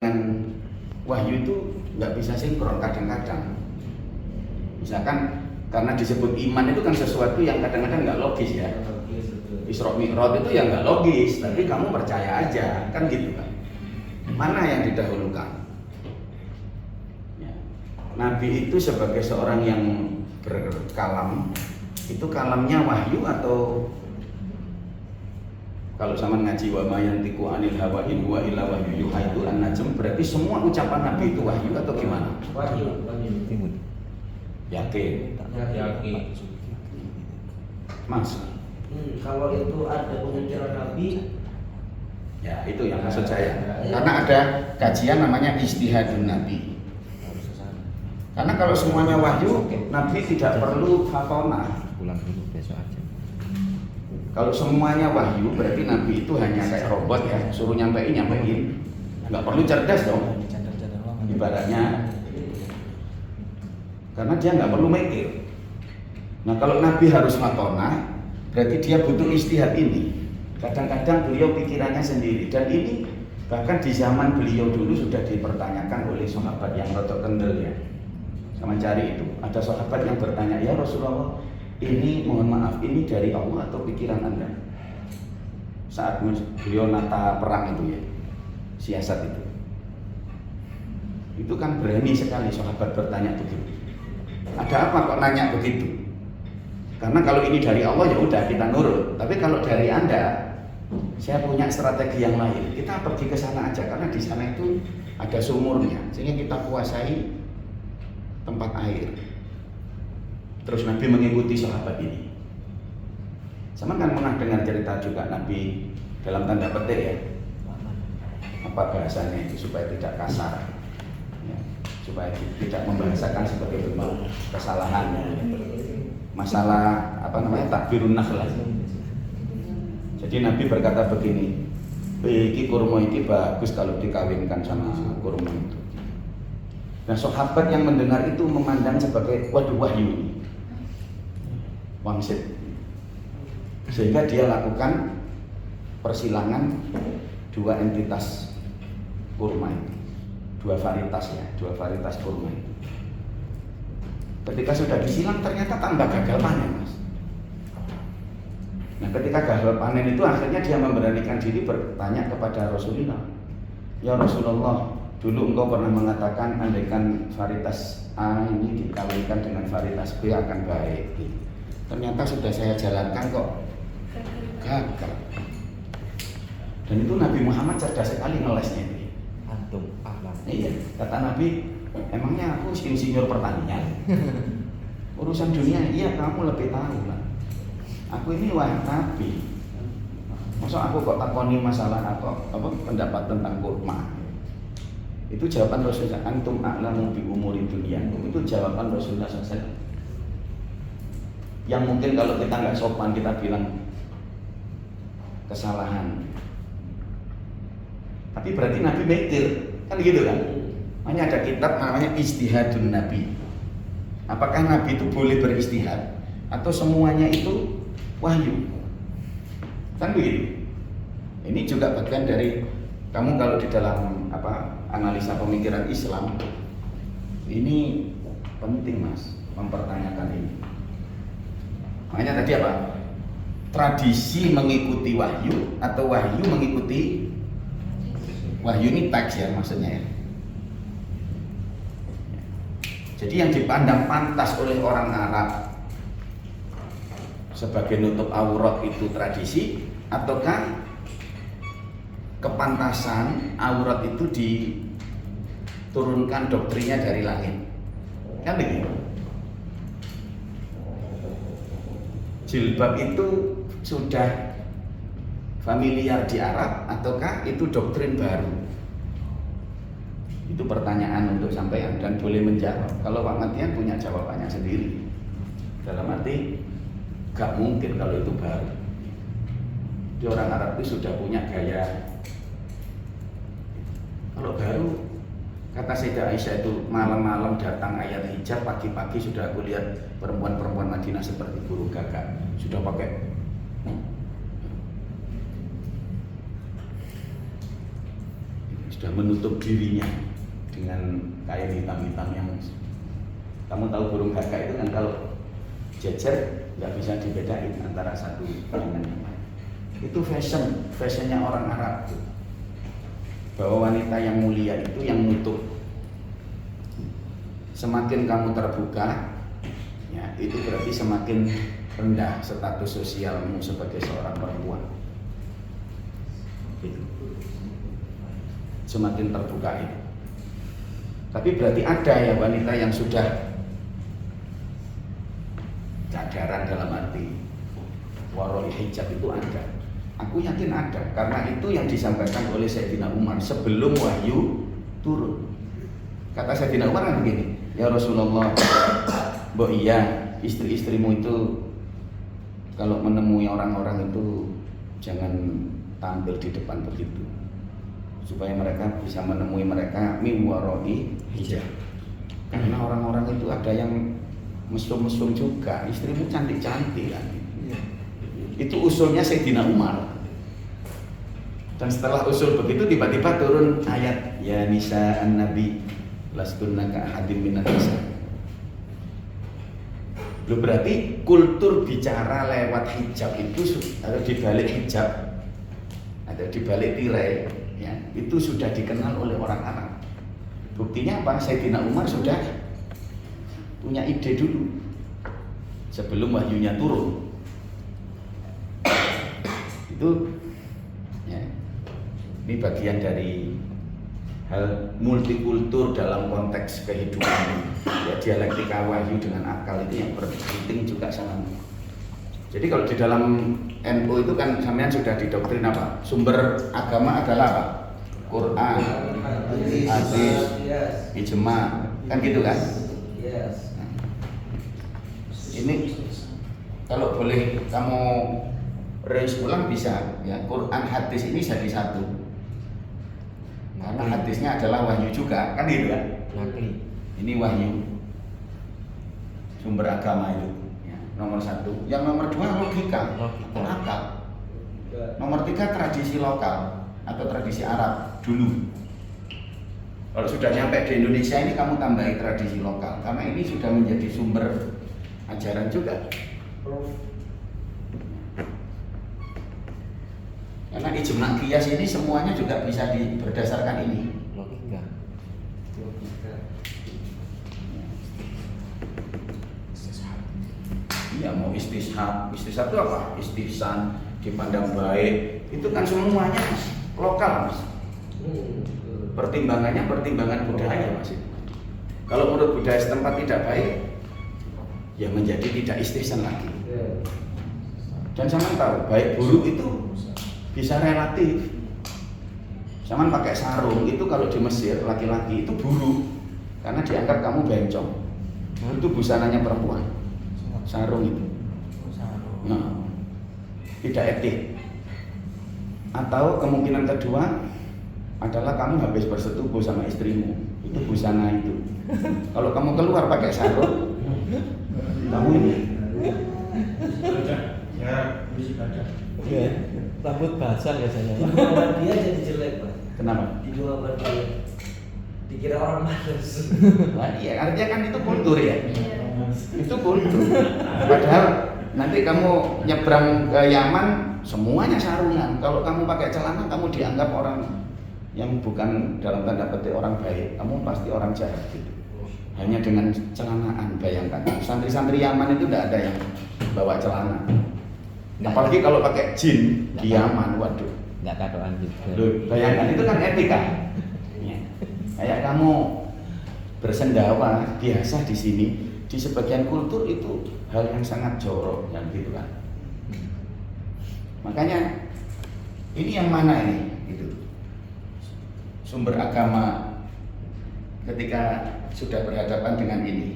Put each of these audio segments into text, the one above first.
dengan wahyu itu nggak bisa sinkron kadang-kadang. Misalkan karena disebut iman itu kan sesuatu yang kadang-kadang nggak logis ya. Isra Mi'raj itu ya nggak logis, tapi kamu percaya aja, kan gitu kan. Mana yang didahulukan? Ya. Nabi itu sebagai seorang yang berkalam, itu kalamnya wahyu atau kalau sama ngaji wa mayantiku anil hawa in huwa illa wahyu yuha itu an-najm, berarti semua ucapan Nabi itu wahyu atau gimana? Wahyu. Yakin. Mas. Kalau itu ada pemikiran Nabi, Ya itu yang maksud saya. Karena ada kajian namanya ijtihadun Nabi. Karena kalau semuanya wahyu, Nabi tidak perlu fatona. Pulang dulu besok aja. Kalau semuanya wahyu, berarti Nabi itu hanya kayak robot ya, suruh nyampein, nggak perlu cerdas dong. Ibaratnya, karena dia nggak perlu mikir. Nah kalau Nabi harus fatona, berarti dia butuh istihad ini. Kadang-kadang beliau pikirannya sendiri, dan ini bahkan di zaman beliau dulu sudah dipertanyakan oleh sahabat yang rotok kendel ya. Sama cari itu, ada sahabat yang bertanya, ya Rasulullah, ini mohon maaf, ini dari Allah atau pikiran Anda? Saat beliau nata perang itu ya, siasat itu kan berani sekali sahabat bertanya begitu. Ada apa kok nanya begitu? Karena kalau ini dari Allah ya udah kita nurut. Tapi kalau dari Anda, saya punya strategi yang lain. Kita pergi ke sana aja karena di sana itu ada sumurnya, sehingga kita kuasai tempat air. Terus Nabi mengikuti sahabat ini. Sama kan pernah dengar cerita juga Nabi dalam tanda petik ya. Apa bahasanya itu supaya tidak kasar, ya, supaya tidak membahasakan sebagai bentuk kesalahan. Masalah apa namanya takbirun nakhlah. Jadi Nabi berkata begini, iki kurma iki bagus kalau dikawinkan sama kurma itu. Nah sahabat yang mendengar itu memandang sebagai waduh wahyu, wangsit, sehingga dia lakukan persilangan dua entitas kurma itu, dua varietas kurma itu. Ketika sudah disilang ternyata tambah gagal panen, Mas. Nah ketika gagal panen itu akhirnya dia memberanikan diri bertanya kepada Rasulullah, ya Rasulullah, dulu engkau pernah mengatakan andaikan varietas A ini dikawinkan dengan varietas B akan baik. Ternyata sudah saya jalankan kok gagal. Dan itu Nabi Muhammad cerdas sekali ngelesnya itu. Antum alam. Iya, kata Nabi, emangnya aku insinyur pertanian? Urusan dunia, iya kamu lebih tahu lah. Aku ini Nabi. Masa aku kok takoni masalah apa pendapat tentang kurma? Itu jawaban Rasulullah. Antum a'lamu bi umuri dunia. Itu jawaban Rasulullah SAW. Yang mungkin kalau kita nggak sopan kita bilang kesalahan. Tapi berarti Nabi mikir, kan gitu kan? Makanya ada kitab namanya Ijtihadun Nabi. Apakah Nabi itu boleh beristihad atau semuanya itu wahyu? Kan begitu. Ini juga bagian dari kamu kalau di dalam analisa pemikiran Islam ini penting Mas mempertanyakan ini. Makanya tadi apa? Tradisi mengikuti wahyu atau wahyu mengikuti wahyu, ini teks ya maksudnya ya. Jadi yang dipandang pantas oleh orang Arab sebagai nutup aurat itu tradisi, ataukah kepantasan aurat itu diturunkan doktrinnya dari langit? Kan begitu. Jilbab itu sudah familiar di Arab ataukah itu doktrin baru? Itu pertanyaan untuk sampean dan boleh menjawab. Kalau Pak Matian punya jawabannya sendiri. Dalam arti gak mungkin kalau itu baru. Di orang Arab itu sudah punya gaya. Kalau baru, kata Sayyidah Aisyah itu malam-malam datang ayat hijab, pagi-pagi sudah aku lihat perempuan-perempuan Madinah seperti burung gagak sudah pakai. sudah menutup dirinya dengan kain hitam-hitam yang kamu tahu burung gagak itu kan kalau jejer nggak bisa dibedain antara satu dengan yang lain. Itu fashionnya orang Arab tuh. Bahwa wanita yang mulia itu yang nutup. Semakin kamu terbuka, ya itu berarti semakin rendah status sosialmu sebagai seorang perempuan. Gitu. Semakin terbuka itu. Tapi berarti ada ya wanita yang sudah cadaran dalam arti waroi hijab itu ada. Aku yakin ada karena itu yang disampaikan oleh Sayyidina Umar sebelum wahyu turun. Kata Sayyidina Umar kan begini, ya Rasulullah, mbok iya istri-istrimu itu kalau menemui orang-orang itu jangan tampil di depan begitu, supaya mereka bisa menemui mereka min waroi hijab. Karena orang-orang itu ada yang mesum-mesum juga, istrimu cantik-cantik kan. Itu usulnya Sayyidina Umar. Dan setelah usul begitu tiba-tiba turun ayat ya nisa an-nabi lastunna ka ahadin minan nisa. Loh berarti kultur bicara lewat hijab itu atau di balik hijab atau di balik tirai ya, itu sudah dikenal oleh orang Arab. Buktinya apa? Sayyidina Umar sudah punya ide dulu sebelum wahyunya turun. Itu ya, ini bagian dari hal multikultur dalam konteks kehidupan ya, dialektika wahyu dengan akal itu yang penting juga sangat. Jadi kalau di dalam NU itu kan sampean sudah didoktrin apa? Sumber agama adalah apa? Quran, hadis, ijma, kan gitu kan? Nah, ini kalau boleh kamu range ulang bisa ya, Quran hadis ini jadi satu karena hadisnya adalah wahyu juga kan gitu kan. Ini wahyu sumber agama itu ya, nomor satu. Yang nomor dua logika atau akal. Nomor tiga tradisi lokal atau tradisi Arab dulu. Kalau sudah nyampe di Indonesia ini kamu tambahi tradisi lokal karena ini sudah menjadi sumber ajaran juga. Karena ijma qiyas ini semuanya juga bisa berdasarkan ini. Logika. Iya mau istishab itu apa? Istihsan, dipandang baik, itu kan semuanya lokal mas. Pertimbangannya pertimbangan budaya mas. Kalau menurut budaya setempat tidak baik, ya menjadi tidak istihsan lagi. Dan sama tahu baik buruk itu bisa relatif. Zaman pakai sarung itu kalau di Mesir laki-laki itu buruk karena dianggap kamu bencong. Itu busananya perempuan. Sarung itu. Nah, tidak etik. Atau kemungkinan kedua adalah kamu habis bersetubuh sama istrimu. Itu busana itu. Kalau kamu keluar pakai sarung, kamu ini. Ya, ibadah. Iya, rambut basah biasanya. Di jawaban dia jadi jelek pak. Kenapa? Di jawaban dia dikira orang malas. Wah, iya, artinya kan itu kultur ya. Itu kultur. Padahal nanti kamu nyebrang ke Yaman semuanya sarungan. Kalau kamu pakai celana kamu dianggap orang yang bukan dalam tanda petik orang baik. Kamu pasti orang jahat gitu. Hanya dengan celanaan, bayangkan. Santri-santri Yaman itu tidak ada yang bawa celana. Apalagi kalau pakai jin di Yaman, waduh. Nggak kadoan juga. Loh, bayangkan itu kan etika. Ya. Kayak kamu bersendawa biasa di sini, di sebagian kultur itu hal yang sangat jorok, yang gitu kan. Makanya ini yang mana ini? Gitu. Sumber agama ketika sudah berhadapan dengan ini.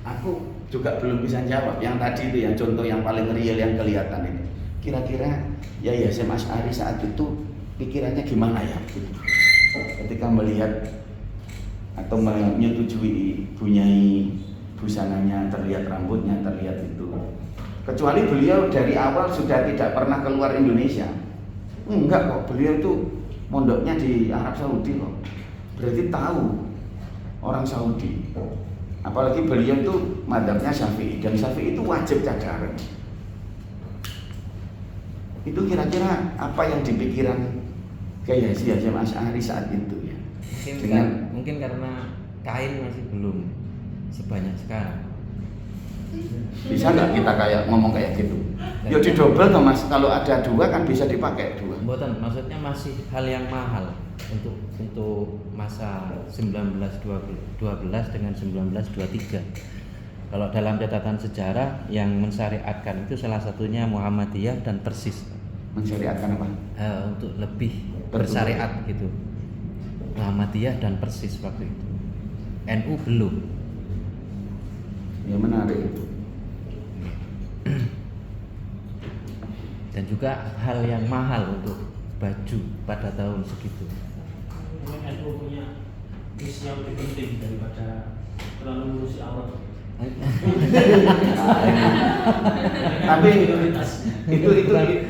Aku juga belum bisa jawab yang tadi itu, yang contoh yang paling real yang kelihatan itu. Kira-kira ya Hasyim Asy'ari saat itu pikirannya gimana ya? Ketika melihat atau menyetujui bunyai busananya, terlihat rambutnya, terlihat itu. Kecuali beliau dari awal sudah tidak pernah keluar Indonesia. Enggak kok, beliau itu mondoknya di Arab Saudi kok. Berarti tahu orang Saudi. Apalagi beliau itu madzhabnya Syafi'i, dan Syafi'i itu wajib cadar. Itu kira-kira apa yang dipikiran Kiai Haji Hasyim Asy'ari saat itu ya? Mungkin karena kain masih belum sebanyak sekarang. Bisa nggak kita kayak ngomong kayak gitu? Ya didobel toh Mas, kalau ada dua kan bisa dipakai dua. Mboten, maksudnya masih hal yang mahal untuk masa 1912 dengan 1923. Kalau dalam catatan sejarah yang mensyariatkan itu salah satunya Muhammadiyah dan Persis. Mensyariatkan apa? Untuk lebih bersyariat gitu. Muhammadiyah dan Persis waktu itu. NU belum. Ya menarik itu. Dan juga hal yang mahal untuk baju pada tahun segitu. NU punya misi yang lebih penting daripada terlalu ngurusi aurat. Tapi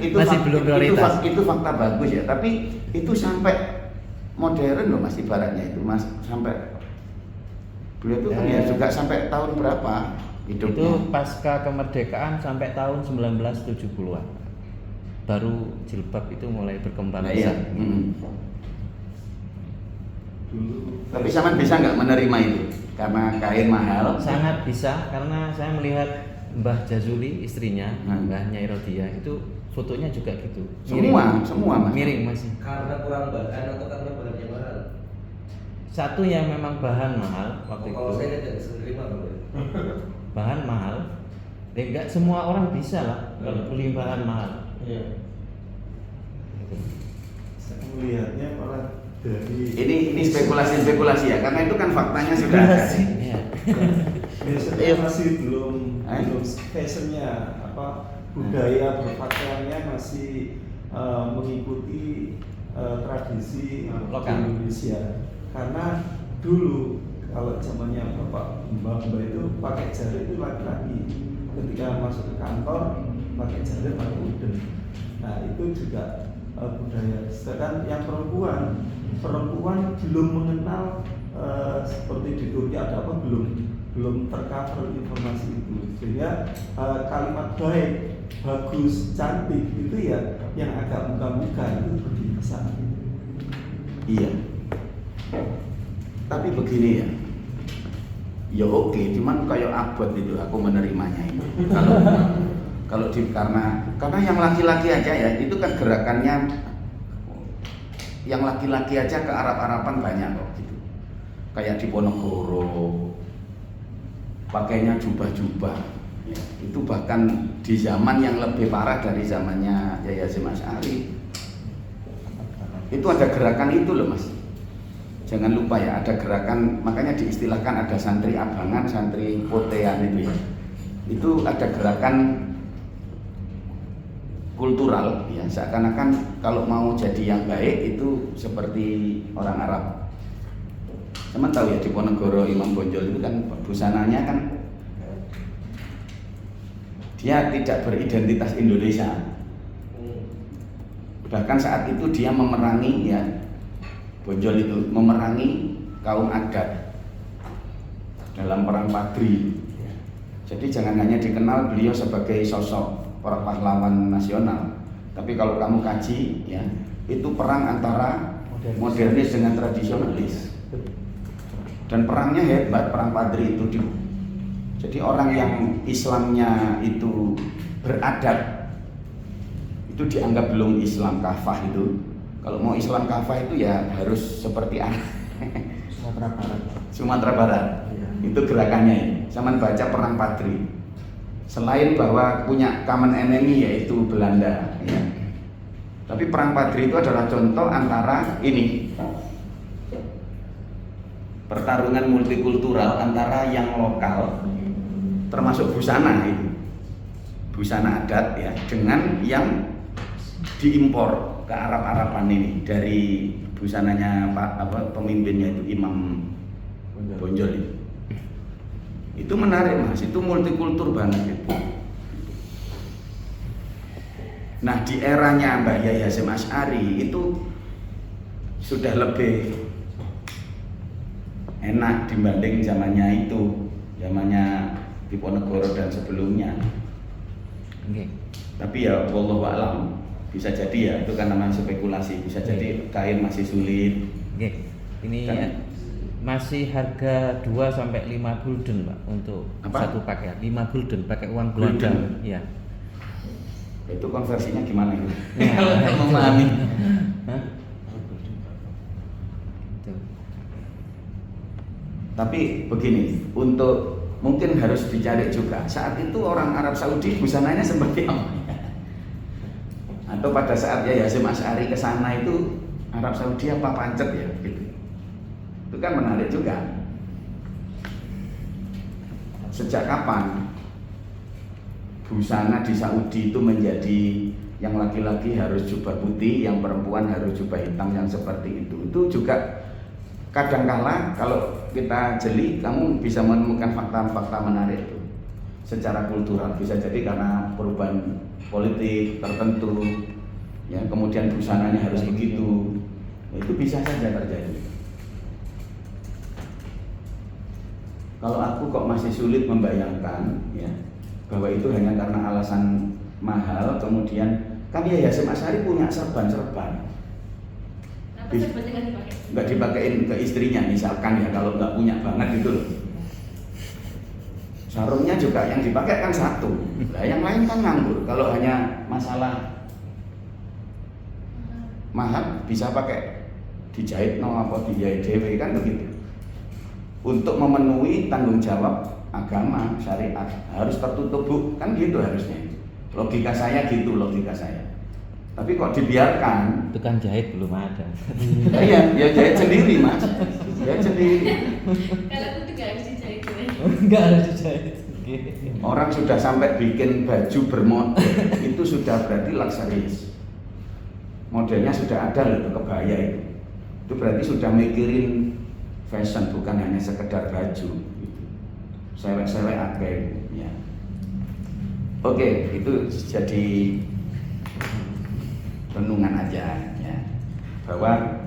itu Masih belum prioritas. Itu fakta bagus ya. Tapi itu sampai modern loh Mas, ibaratnya itu Mas, sampai beliau itu kan ya juga sampai tahun berapa hidupnya? Itu pasca kemerdekaan sampai tahun 1970-an. Baru jilbab itu mulai berkembang Nah, iya. besar. Tapi sama bisa nggak menerima itu karena kain mahal? Sangat bisa, karena saya melihat Mbah Jazuli istrinya, Mbah Nyai Rodia itu fotonya juga gitu. Semua Mas. Miring masih. Karena kurang bahan atau karena bahannya mahal? Satu yang memang bahan mahal waktu Kalau itu. saya tidak bisa terima kalau Bahan mahal. Enggak semua orang bisa lah kalau beli bahan mahal. Iya. Saya melihatnya malah dari Ini spekulasi ya, karena itu kan faktanya sudah ada. Iya. biasanya masih belum Eh? fashionnya apa budaya berpakaiannya masih mengikuti tradisi Lokal. Indonesia. Karena dulu kalau zamannya Bapak Mbak itu pakai jari itu laki-laki, ketika masuk ke kantor pakai jari pakai udeng. Nah itu juga budaya. Sedangkan yang perempuan belum mengenal seperti di Turki ada apa, belum tercover informasi itu, sehingga kalimat baik, bagus, cantik itu ya yang agak muka-muka itu berbiasa. Iya. Tapi begini ya. Ya oke, cuman kayak abot itu aku menerimanya itu. Kalau karena yang laki-laki aja ya, itu kan gerakannya yang laki-laki aja ke Arab-Araban banyak kok gitu. Kayak di Ponorogo pakainya jubah-jubah. Ya, itu bahkan di zaman yang lebih parah dari zamannya Kiai Hasyim Asy'ari. Itu ada gerakan itu loh Mas. Jangan lupa ya, ada gerakan, makanya diistilahkan ada santri abangan, santri potean itu ya. Itu ada gerakan kultural ya, seakan-akan kalau mau jadi yang baik itu seperti orang Arab. Teman tahu ya di Ponorogo Imam Bonjol itu kan busananya kan dia tidak beridentitas Indonesia. Bahkan saat itu dia memerangi ya, Bonjol itu memerangi kaum adat dalam perang Padri. Jadi jangan hanya dikenal beliau sebagai sosok para pahlawan nasional, tapi kalau kamu kaji ya, itu perang antara modernis dengan tradisionalis. Dan perangnya hebat, perang Padri itu. Jadi orang yang Islamnya itu beradab itu dianggap belum Islam kafah itu. Kalau mau Islam kafah itu ya harus seperti Sumatera Barat. Sumatera Barat. Ya. Itu gerakannya ya. Sama baca perang Padri. Selain bahwa punya common enemy yaitu Belanda ya. Tapi perang Padri itu adalah contoh antara ini pertarungan multikultural antara yang lokal termasuk busana itu, busana adat ya, dengan yang diimpor ke Arab-Araban ini dari busananya pemimpinnya itu Imam Bonjol itu. Itu menarik Mas, itu multikultur banget itu. Nah di eranya Mbah Yai Hasyim Asy'ari itu sudah lebih enak dibanding zamannya itu, zamannya Diponegoro dan sebelumnya. Oke. Tapi ya wallahu a'lam, bisa jadi ya itu kan namanya spekulasi, bisa jadi kain masih sulit. Oke. Ini Kan- ya, masih harga 2 sampai 5 gulden, Pak, untuk Apa? satu pakaian. 5 gulden pakai uang Gulden? Belanda. Ya. Itu konversinya gimana itu? Ya. Kalau nggak memahami. Hah? Itu. Tapi begini, untuk mungkin harus dicari juga. Saat itu orang Arab Saudi busananya seperti apa? Atau pada saat Yai Hasyim Asy'ari ke sana itu Arab Saudi apa pancet ya gitu. Itu kan menarik juga. Sejak kapan busana di Saudi itu menjadi yang laki-laki harus jubah putih, yang perempuan harus jubah hitam yang seperti itu. Itu juga kadangkala kalau kita jeli, kamu bisa menemukan fakta-fakta menarik itu secara kultural. Bisa jadi karena perubahan politik tertentu, ya kemudian busananya harus begitu. Itu bisa saja terjadi. Kalau aku kok masih sulit membayangkan, ya bahwa itu hanya karena alasan mahal, kemudian kan Yai Hasyim Asy'ari punya serban-serban. Apa sebetulnya nggak dipakai? Nggak dipakein ke istrinya misalkan ya, kalau nggak punya banget gitu loh. Sarungnya juga yang dipakai kan satu, nah yang lain kan nganggur. Kalau hanya masalah mahal bisa pakai dijahit no apa dijahit dewe kan begitu. Untuk memenuhi tanggung jawab agama syariat harus tertutup bu, kan gitu harusnya. Logika saya gitu, logika saya. Tapi kok dibiarkan? Tukang jahit belum ada. Iya, ya jahit sendiri mas, jahit sendiri. Kalau putih nggak harus dijahit ya. Enggak harus dijahit. Oke. Orang sudah sampai bikin baju bermodel, itu sudah berarti luxurious. Modelnya sudah ada loh, kebaya itu. Itu berarti sudah mikirin fashion, bukan hanya sekedar baju. Gitu. Sewek-sewek akeh, ya. Oke, itu jadi renungan aja, ya. Bahwa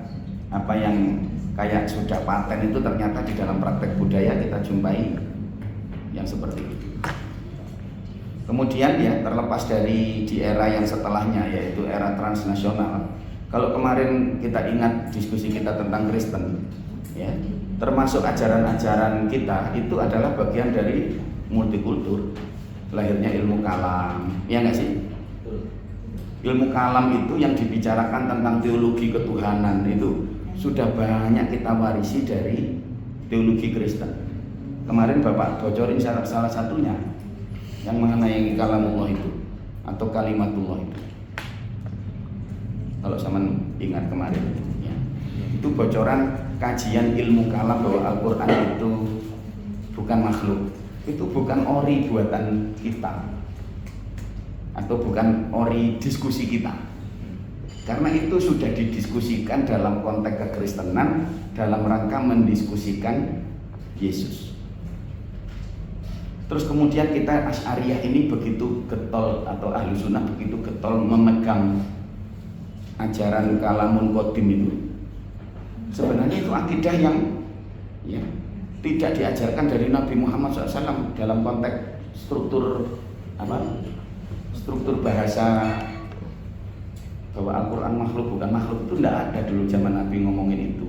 apa yang kayak sudah paten itu ternyata di dalam praktek budaya kita jumpai yang seperti itu. Kemudian ya terlepas dari di era yang setelahnya yaitu era transnasional. Kalau kemarin kita ingat diskusi kita tentang Kristen, ya termasuk ajaran-ajaran kita itu adalah bagian dari multikultur, lahirnya ilmu kalam, ya nggak sih? Ilmu kalam itu yang dibicarakan tentang teologi ketuhanan itu sudah banyak kita warisi dari teologi Kristen. Kemarin Bapak bocorin salah satunya yang mengenai kalamullah itu atau kalimatullah itu. Kalau zaman ingat kemarin, ya. Itu bocoran kajian ilmu kalam bahwa Al-Quran itu bukan makhluk, itu bukan ori buatan kita atau bukan ori diskusi kita. Karena itu sudah didiskusikan dalam konteks kekristenan dalam rangka mendiskusikan Yesus. Terus kemudian kita Asy'ariyah ini begitu getol atau Ahlu Sunnah begitu getol memegang ajaran kalamun qadim itu. Sebenarnya itu akidah yang ya, tidak diajarkan dari Nabi Muhammad SAW dalam konteks struktur apa? Struktur bahasa bahwa Al-Quran makhluk bukan makhluk itu tidak ada dulu zaman Nabi ngomongin itu.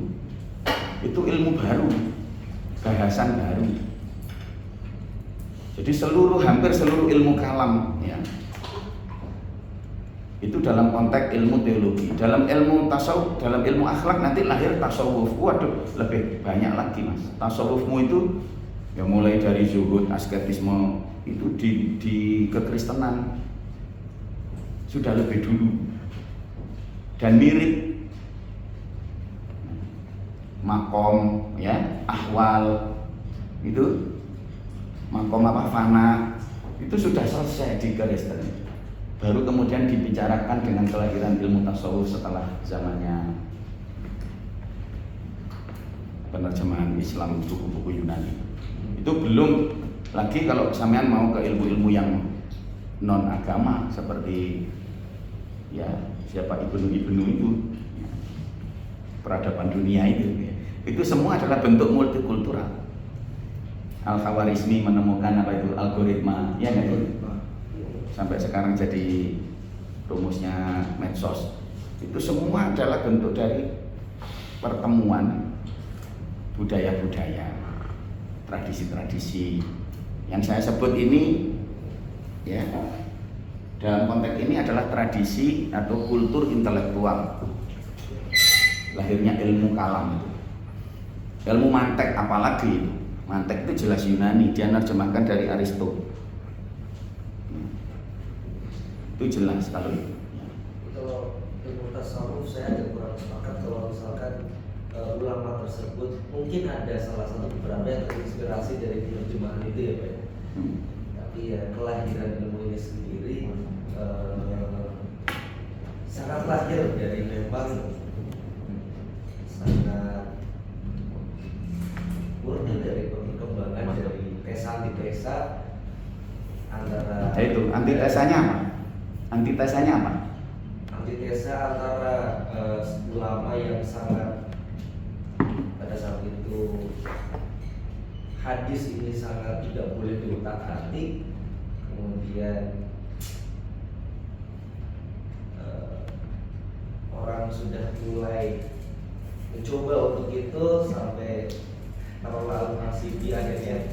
Itu ilmu baru, bahasan baru. Jadi hampir seluruh ilmu kalam ya, itu dalam konteks ilmu teologi. Dalam ilmu tasawuf, dalam ilmu akhlak nanti lahir tasawuf. Waduh, lebih banyak lagi mas. Tasawufmu itu ya mulai dari zuhud, asketisme itu di kekristenan sudah lebih dulu dan mirip makom ya, ahwal itu makom apa fana itu sudah selesai di Kristen. Baru kemudian dibicarakan dengan kelahiran ilmu tasawuf setelah zamannya penerjemahan Islam buku-buku Yunani. Itu belum lagi kalau sampean mau ke ilmu-ilmu yang non agama seperti ya siapa Ibnu itu, ya, peradaban dunia itu, ya. Itu semua adalah bentuk multikultural. Al-Khawarizmi menemukan apa itu algoritma, ya nggak itu? Sampai sekarang jadi rumusnya medsos. Itu semua adalah bentuk dari pertemuan budaya-budaya, tradisi-tradisi. Yang saya sebut ini, ya, dalam konteks ini adalah tradisi atau kultur intelektual. Lahirnya ilmu kalam itu. Ilmu mantek apalagi itu. Mantek itu jelas Yunani, dia nerjemahkan dari Aristo. Itu jelas kalau itu. Kalau ilmu tasawuf saya agak kurang sepakat kalau misalkan ulama tersebut mungkin ada salah satu beberapa yang terinspirasi dari terjemahan itu ya Pak. Tapi ya kelahiran ilmu ini sendiri sangat lahir dari memang sangat murni dari perkembangan dari antitesa antara itu antitesanya apa? Antitesanya apa? Antitesa antara ulama yang sangat pada saat itu hadis ini sangat tidak boleh diutak-atik, kemudian orang sudah mulai mencoba untuk itu sampai kalau Al-Nasibi akhirnya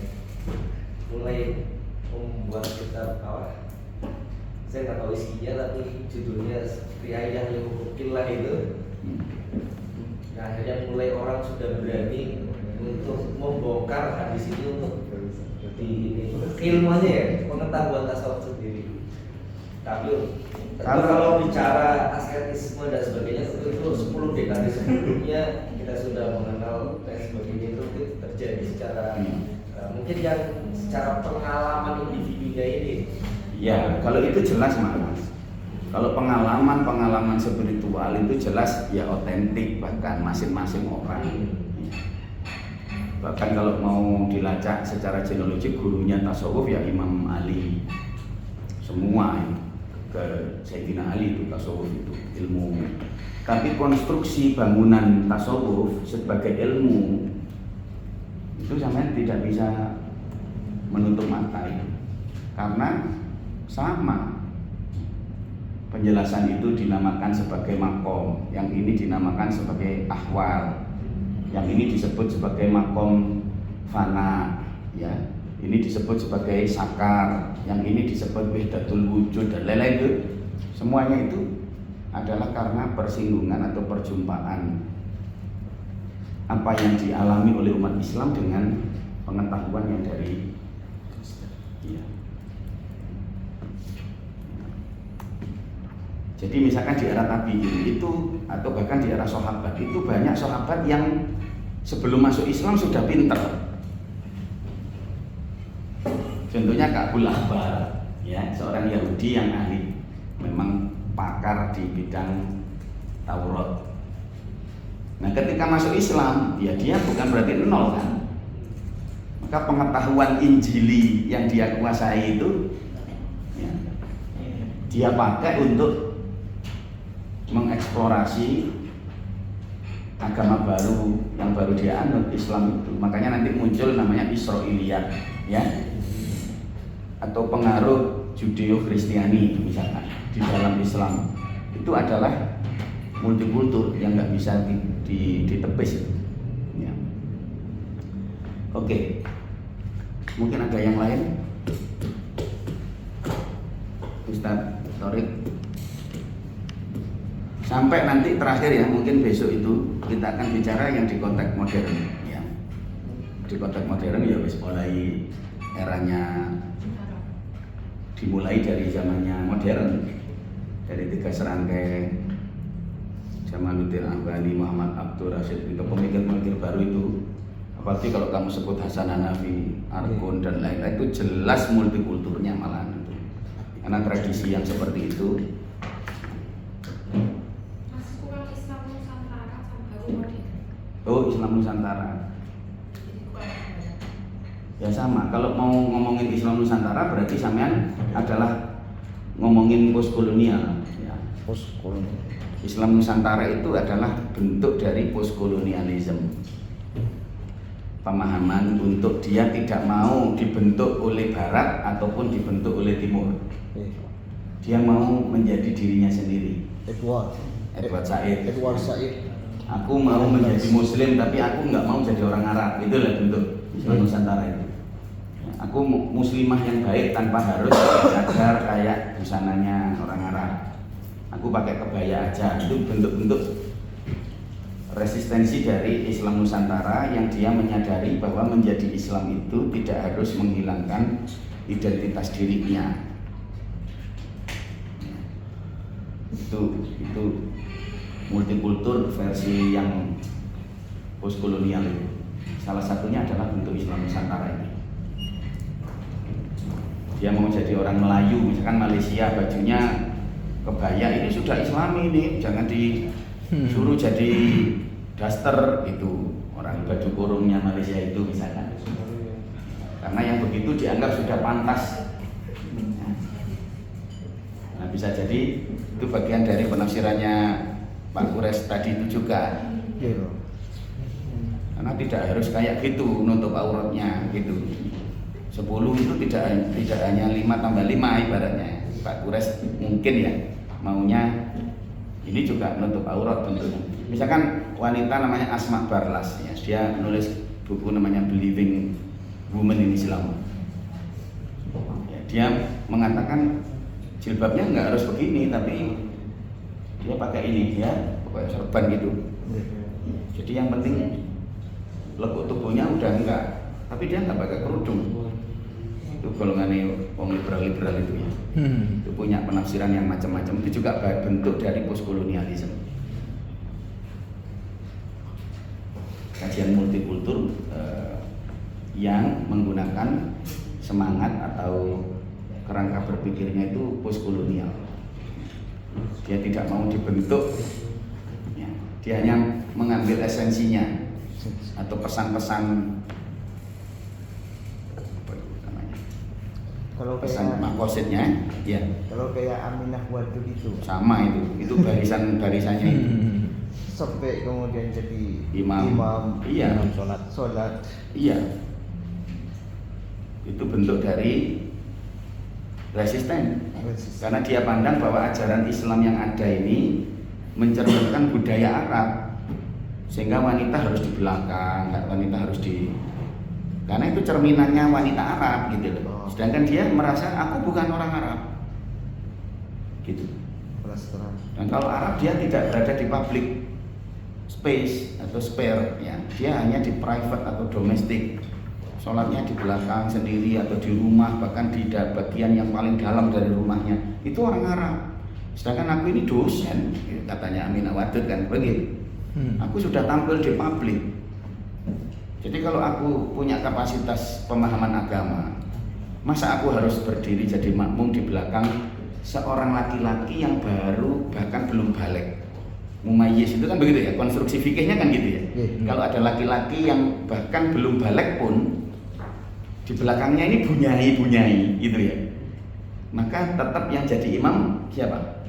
mulai membuat kitab apa? Saya nggak tahu isinya tapi judulnya Riayah Lilmuqillah itu. Nah, akhirnya mulai orang sudah berani untuk membongkar hadis ini untuk di ini ilmunya ya pengetahuan tasawuf sendiri. Tapi kalau bicara asketisme dan sebagainya itu 10 dekade sebelumnya kita sudah mengenal dan sebagainya itu terjadi secara mungkin yang secara pengalaman individunya ini. Ya, kalau itu jelas Mas. Kalau pengalaman spiritual itu jelas ya otentik bahkan masing-masing orang. Bahkan kalau mau dilacak secara genealogi gurunya tasawuf ya Imam Ali. Semua ke Sayyidina Ali itu tasawuf itu ilmu. Tapi konstruksi bangunan tasawuf sebagai ilmu itu sampai tidak bisa menutup mata itu. Karena sama penjelasan itu dinamakan sebagai makom, yang ini dinamakan sebagai ahwal, yang ini disebut sebagai makom fana, ya, ini disebut sebagai sakar, yang ini disebut wahdatul wujud dan lain-lain itu. Semuanya itu adalah karena persinggungan atau perjumpaan apa yang dialami oleh umat Islam dengan pengetahuan yang dari ya. Jadi misalkan di era tabi'in itu atau bahkan di era sahabat itu banyak sahabat yang sebelum masuk Islam sudah pinter. Contohnya Ka'bul Ahbar, ya, seorang Yahudi yang ahli, memang pakar di bidang Taurat. Nah, ketika masuk Islam, ya dia bukan berarti nol kan. Maka pengetahuan Injili yang dia kuasai itu, ya, dia pakai untuk mengeksplorasi agama baru yang baru dia anut, Islam itu. Makanya nanti muncul namanya Israiliyat, ya, atau pengaruh Judeo-Kristiani misalkan di dalam Islam. Itu adalah multikultur yang nggak bisa ditepis. Ya. Oke, mungkin ada yang lain, Ustaz Thorik. Sampai nanti terakhir ya, mungkin besok itu kita akan bicara yang di konteks modern, ya. Di konteks modern ya wis mulai eranya dimulai dari zamannya modern, dari 3 serangkai Jamaluddin Albani, Muhammad Abdul Rasid, itu pemikir-pemikir baru itu. Apalagi kalau kamu sebut Hasan Hanafi, Argun dan lain-lain, itu jelas multikulturnya malahan itu. Karena tradisi yang seperti itu. Oh, Islam Nusantara. Ya sama, kalau mau ngomongin Islam Nusantara berarti sampean adalah ngomongin postkolonial, ya. postkolonial. Islam Nusantara itu adalah bentuk dari postkolonialisme. Pemahaman untuk dia tidak mau dibentuk oleh Barat ataupun dibentuk oleh Timur. Dia mau menjadi dirinya sendiri. Edward Said. Said. Aku mau menjadi Muslim tapi aku nggak mau jadi orang Arab. Itulah bentuk Islam Nusantara itu. Aku muslimah yang baik tanpa harus agar kayak busananya orang Arab. Aku pakai kebaya aja. Itu bentuk-bentuk resistensi dari Islam Nusantara yang dia menyadari bahwa menjadi Islam itu tidak harus menghilangkan identitas dirinya. Itu multikultur versi yang postkolonial itu. Salah satunya adalah bentuk Islam Nusantara ini. Dia mau jadi orang Melayu, misalkan Malaysia bajunya kebaya, ini sudah Islami nih, jangan disuruh jadi daster itu, orang baju kurungnya Malaysia itu misalkan. Karena yang begitu dianggap sudah pantas. Nah, bisa jadi itu bagian dari penafsirannya Pak Kures tadi itu juga. Karena tidak harus kayak gitu nutup auratnya gitu. 10 itu tidak hanya 5 tambah 5 ibaratnya. Pak Kures mungkin ya maunya ini juga menutup aurat tentunya. Misalkan wanita namanya Asma Barlas ya, dia nulis buku namanya Believing Woman in Islam. Ya, dia mengatakan jilbabnya nggak harus begini tapi dia pakai ini ya, pakai serban gitu. Jadi yang penting lekuk tubuhnya udah enggak, tapi dia nggak pakai kerudung. Itu golongannya orang liberal itu ya. Itu punya penafsiran yang macam-macam. Itu juga bentuk dari postkolonialisme. Kajian multikultur yang menggunakan semangat atau kerangka berpikirnya itu postkolonial. Dia tidak mau dibentuk, ya. Dia hanya mengambil esensinya atau pesan-pesan Kalau pesan kayak makosidnya, ya. Kalau kayak Aminah Wadud itu Sama itu barisannya itu. sampai kemudian jadi Imam. Iya. Imam sholat. Iya. Itu bentuk dari resisten. Karena dia pandang bahwa ajaran Islam yang ada ini mencerminkan budaya Arab, sehingga wanita harus di belakang, wanita harus karena itu cerminannya wanita Arab gitu loh. Sedangkan dia merasa aku bukan orang Arab gitu. Dan kalau Arab dia tidak berada di public space atau spare ya, dia hanya di private atau domestik. Sholatnya di belakang sendiri atau di rumah, bahkan di bagian yang paling dalam dari rumahnya. Itu orang Arab. Sedangkan aku ini dosen, katanya Aminah Wadud kan begitu. Aku sudah tampil di publik. Jadi kalau aku punya kapasitas pemahaman agama, masa aku harus berdiri jadi makmum di belakang seorang laki-laki yang baru bahkan belum balik. Mumayyiz itu kan begitu ya, konstruksi fikihnya kan gitu ya. Kalau ada laki-laki yang bahkan belum balik pun di belakangnya ini bunyai gitu ya, maka tetap yang jadi imam siapa?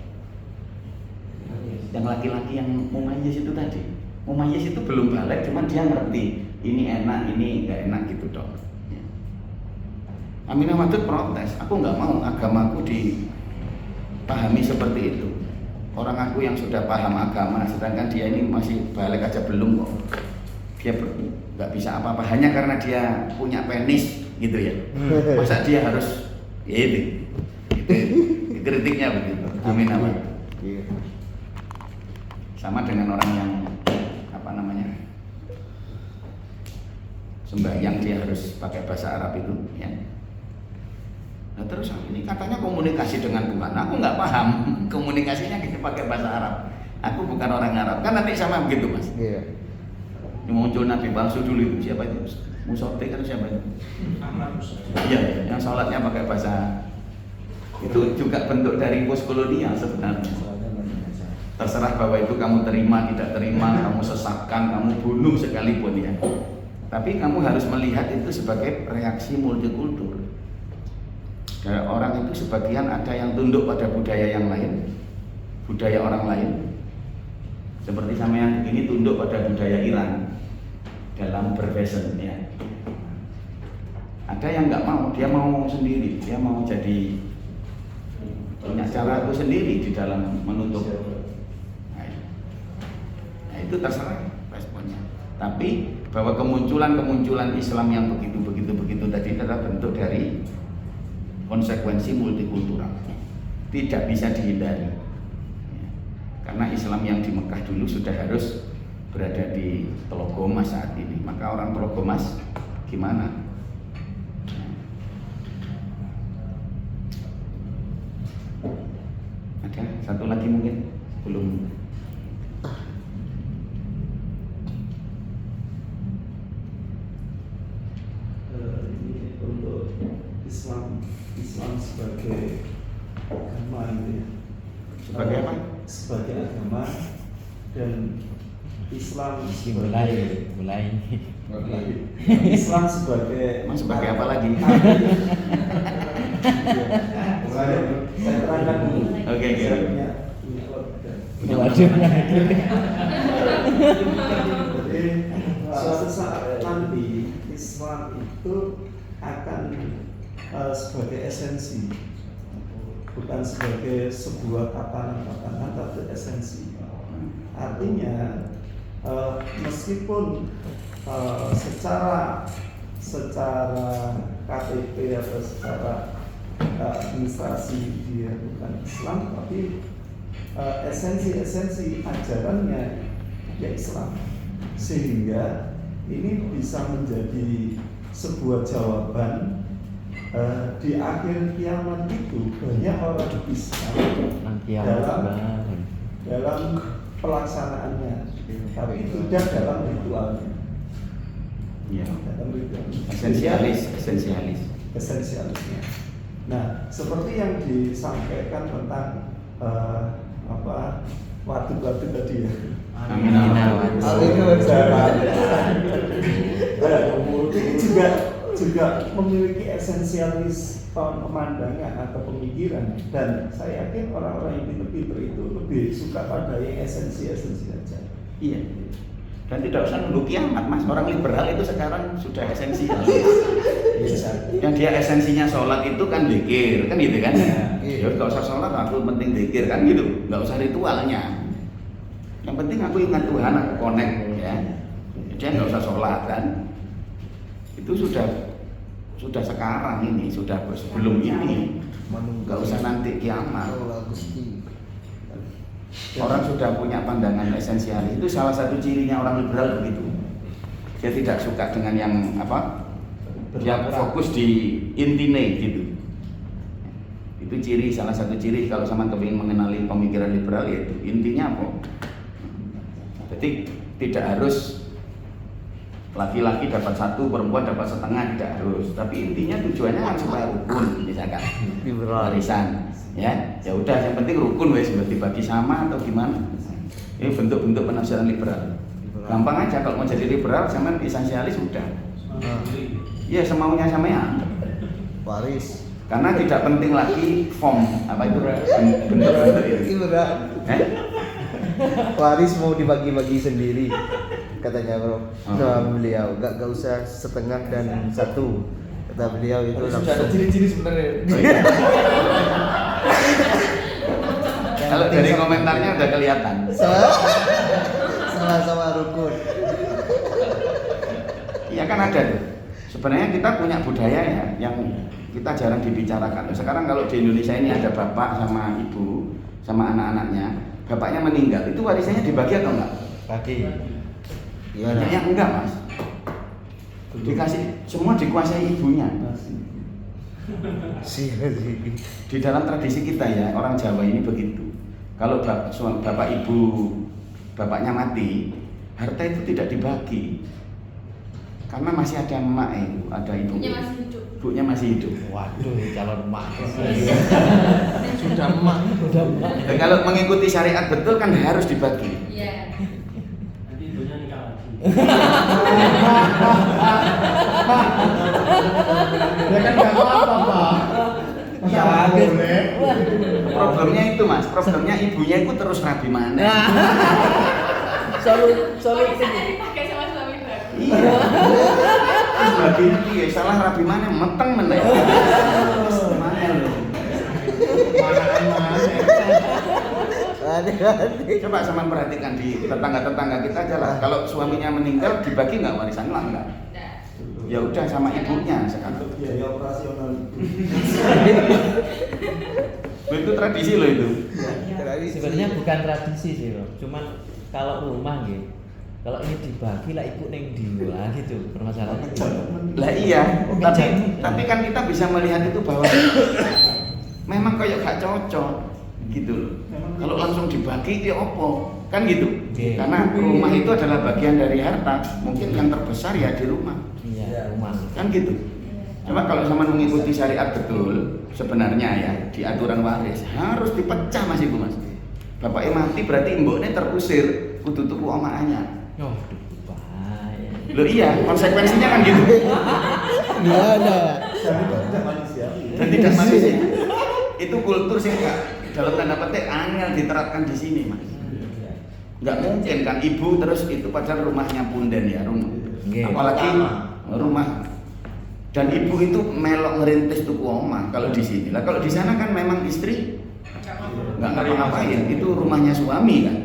Yang laki-laki yang mumayyiz itu tadi. Mumayyiz itu belum balik, cuman dia ngerti ini enak, ini enggak enak gitu dong. Aminah Wadud protes, aku nggak mau agamaku dipahami seperti itu. Orang aku yang sudah paham agama, sedangkan dia ini masih balik aja belum kok. Dia nggak bisa apa-apa hanya karena dia punya penis gitu ya. Masa dia harus ya itu kritiknya begitu. Aminah Wadud. Sama dengan orang yang sembahyang dia harus pakai bahasa Arab itu ya. Nah terus ini katanya komunikasi dengan Tuhan, aku nggak paham komunikasinya kita pakai bahasa Arab. Aku bukan orang Arab, kan nanti sama begitu mas. Iya. Ini muncul Nabi palsu dulu itu siapa itu? Musotik atau siapa itu? Iya, yang sholatnya pakai bahasa itu juga bentuk dari postkolonial sebenarnya. Terserah bahwa itu kamu terima tidak terima, kamu sesatkan, kamu bunuh sekalipun ya. Tapi kamu harus melihat itu sebagai reaksi multikultur. Dan orang itu sebagian ada yang tunduk pada budaya yang lain, budaya orang lain. Seperti sampean begini tunduk pada budaya Iran dalam berfashion ya. Ada yang nggak mau, dia mau sendiri, dia mau jadi punya cara itu sendiri di dalam menutup. Nah, itu terserah responnya. Tapi bahwa kemunculan Islam yang begitu tadi adalah bentuk dari konsekuensi multikultural, tidak bisa dihindari. Karena Islam yang di Mekah dulu sudah harus berada di Telogomas saat ini, maka orang Telogomas gimana? Ada satu lagi mungkin belum. Ini untuk Islam sebagai agama itu ya. Sebagai apa? Sebagai agama dan Islam mulai Islam sebagai apa lagi? Saya terangkan dulu. Oke. Saya punya Jadi suatu saat nanti Islam itu akan sebagai esensi, bukan sebagai sebuah tatanan, tapi esensi. Artinya meskipun secara KTP atau secara administrasi dia bukan Islam, tapi esensi ajarannya ya Islam, sehingga ini bisa menjadi sebuah jawaban di akhir kiamat itu banyak orang Islam dalam pelaksanaannya, tapi tidak dalam ritualnya. Ya. Dalam ritualnya. Esensialisnya. Nah, seperti yang disampaikan tentang waduk tadi ya. Ini juga memiliki esensialis pemandangan atau pemikiran, dan saya yakin orang-orang yang pintar-pintar itu lebih suka pada yang esensi aja. Iya. Dan tidak usah nunggu kiamat, Mas. Orang liberal itu sekarang sudah esensial. Yang dia esensinya sholat itu kan dzikir, kan gitu kan? Ya nggak usah sholat, aku penting dzikir kan gitu, nggak usah ritualnya. Yang penting aku ingat Tuhan, aku connect ya. Dia nggak usah sholat kan? Itu sudah sekarang ini, sudah sebelum ini, nggak usah nanti kiamat. Orang sudah punya pandangan esensialis. Itu salah satu cirinya orang liberal begitu. Dia tidak suka dengan yang dia fokus di intine gitu. Itu salah satu ciri kalau sama kepingin mengenali pemikiran liberal, yaitu intinya apa. Jadi tidak harus laki-laki dapat satu, perempuan dapat setengah, tidak harus. Tapi intinya tujuannya kan supaya rukun, misalkan warisan. Ya udah, yang penting rukun wes, bagi sama atau gimana. Ini bentuk-bentuk penafsiran liberal. Gampang aja kalau mau jadi liberal, sama esensialis udah. Iya, semaunya sampean. Waris. Karena tidak penting lagi form apa itu bentuk-bentuk itu. Waris mau dibagi-bagi sendiri, katanya bro. Sama beliau, gak usah setengah dan satu. Kata beliau itu langsung. Sudah ada ciri-ciri sebenarnya. Kalau dari komentarnya udah kelihatan. Sama-sama rukun. Iya kan ada tuh. Sebenarnya kita punya budaya ya yang kita jarang dibicarakan. Sekarang kalau di Indonesia ini ada bapak sama ibu sama anak-anaknya, bapaknya meninggal, itu warisannya dibagi atau enggak? Bagi. Iya. Yang enggak, Mas. Dikasih, semua dikuasai ibunya. Di dalam tradisi kita ya, orang Jawa ini begitu. Kalau bapak ibu, bapaknya mati, harta itu tidak dibagi. Karena masih ada emak itu, ada ibu. Ibunya masih hidup. Waduh, calon emak. Sudah emak. Dan kalau mengikuti syariat betul kan harus dibagi. Iya. Nanti ibunya nikah lagi. Ya kan nggak apa-apa Pak. Masa boleh? problemnya itu mas, problemnya ibunya itu terus rabi mana. Kalau misalnya dipakai sama suami baru. Iya. Terus lagi iya salah rabi mana meteng meneh. Terus mana lho. Coba sama perhatikan di tetangga-tetangga kita aja lah. Kalau suaminya meninggal dibagi nggak warisan lah enggak? Ya udah sama ibunya sekarang. Untuk biaya operasional Itu tradisi loh itu. Sebenarnya bukan tradisi sih loh, cuman kalau rumah gitu, kalau ini dibagi lah ibu neng diwa gitu permasalahannya. Lah iya, tapi kan kita bisa melihat itu bahwa memang kayak gak cocok gitu loh. Kalau langsung dibagi ya opo kan gitu. Oke. Karena rumah itu adalah bagian dari harta, mungkin yang terbesar ya di rumah. Iya, rumah. Kan gitu. Coba kalau sama mengikuti syariat betul, sebenarnya ya di aturan waris harus dipecah mas ibu mas. Bapaknya mati berarti mboknya terusir, kudu tuku omaannya. Oh, bahaya. Loh iya, konsekuensinya kan gitu. Nggak ada. tidak manusiawi. Dan tidak manusia. Itu kultur sih enggak dalam tanda petik angel diterapkan di sini mas. Nggak mungkin kan ibu terus itu padahal rumahnya punden ya rumah. Nggih. Apalagi rumah dan ibu itu melok ngerintis tuku omah kalau di sini. Lah kalau di sana kan memang istri nggak ngapa-ngapain, itu rumahnya suami kan.